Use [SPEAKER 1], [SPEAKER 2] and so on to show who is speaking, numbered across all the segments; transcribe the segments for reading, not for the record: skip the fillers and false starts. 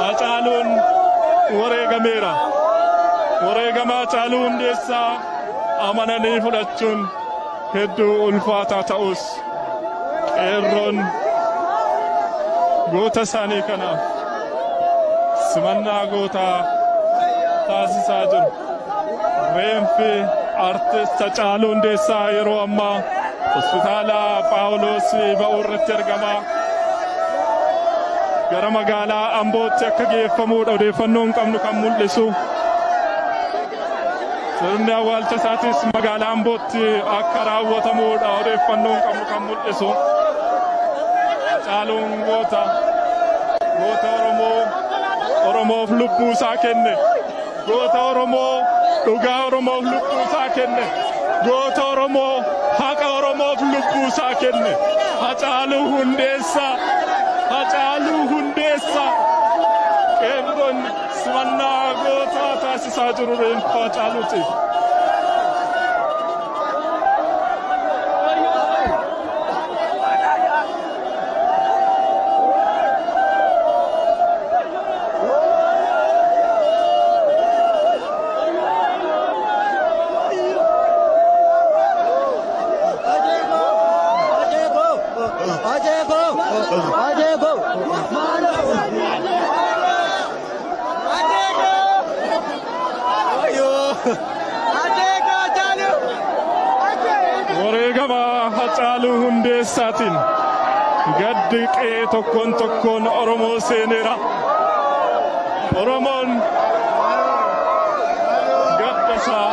[SPEAKER 1] Hacaaluun wareegameera. Wareegama Hacaaluu Hundeessaa amananii fudhachuun hedduu ulfaataa ta'us qeerroon goota isaanii kanaaf simannaa gootaa taasisaa jiru. Reenfi artist Hacaaluu Hundeessaa yeroo ammaa hospitaala Phaawulos ba'uu irratti argama. Gara magaalaa Ambootti akka geeffamuudha odeeffannoon qabnu kan mul'isu. Sirni awwaalcha isaatis magaalaa Ambootti akka raawwatamuudha odeeffannoon qabnu kan mul'isu. Hacaaluun goota Oromoof lubbuu isaa kenne. Goota Oromoo dhugaa Oromoof lubbuu isaa kenne. Goota Oromoo haqa Oromoof lubbuu isaa kenne. Hacaaluu Hundeessaa. Hacaaluu Hundeessaa qeerroon simannaa gootaa taasisaa jiru reenfa Hacaaluutiif. Wareegama Hacaaluu Hundeessaatiin gaddi qe'ee tokkoon tokkoon Oromoo seeneera. Oromoon gadda isaa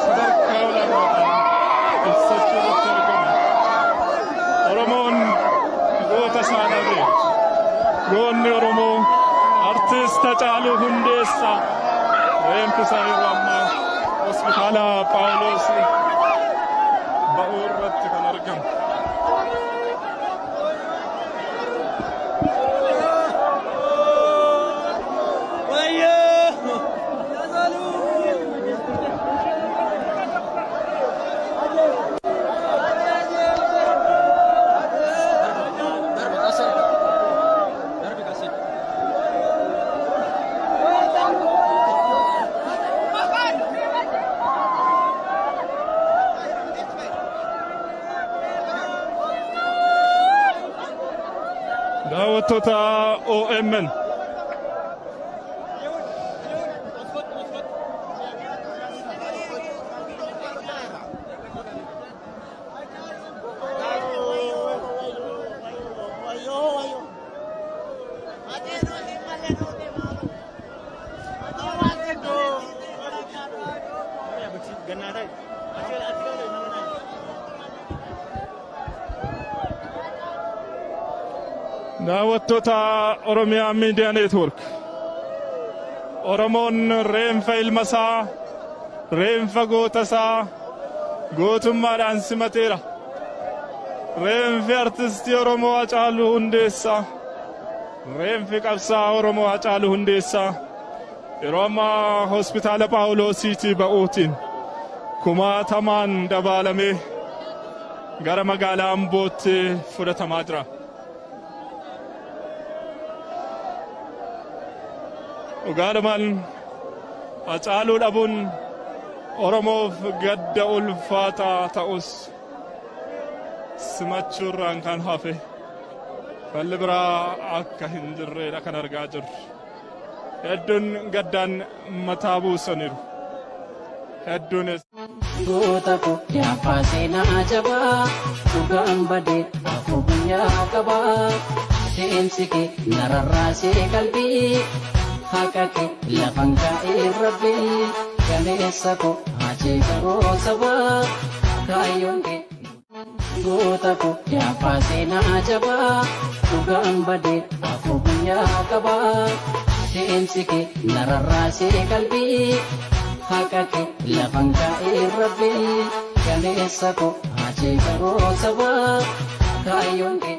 [SPEAKER 1] sadarkaa olaanaadhaan ibsachuu irratti argama. Oromoon goota isaa dhabe. Goonni Oromoo artist Hacaaluu Hundeessaa reenfi isaa yeroo ammaa hospitaala Phaawulos ba'uu irratti kan argamu. Daawwattoota OMN daawwattoota Oromiyaa Miidiyaa Neetwoork Oromoon reenfa ilma isaa reenfa goota isaa gootummaadhaan simateera. Reenfi artistii Oromoo Hacaaluu Hundeessaa reenfi qabsaa Oromoo Hacaaluu Hundeessaa yeroo ammaa hospitaala Phaawulosiitii ba'uutiin kumaatamaan dabaalamee gara magaalaa Ambootti fudhatamaa jira. Dhugaadhumaan Hacaaluu dhabuun Oromoof gadda ulfaataa ta'us simachuurraan kan hafe falli biraa akka hin jirredha kan argaa jirru. Hedduun gaddaan mataa buusaniiru. Hedduunis
[SPEAKER 2] goota ko yaaffaa seenaa jabaa dhugaan badee afur guyyaa qabaa deemsi kee nararraasee qalbii haqa kee lafan kaa'ee rabbii galeessa ko haachee garoo sabaa kaayyoon kee goota ko yaaffaa seenaa jabaa dhugaan badee afur guyyaa qabaa deemsi kee nararraasee qalbii haqa kee lafan kaa'ee rabbii galeessa ko haachee garoo sabaa kaayyoon kee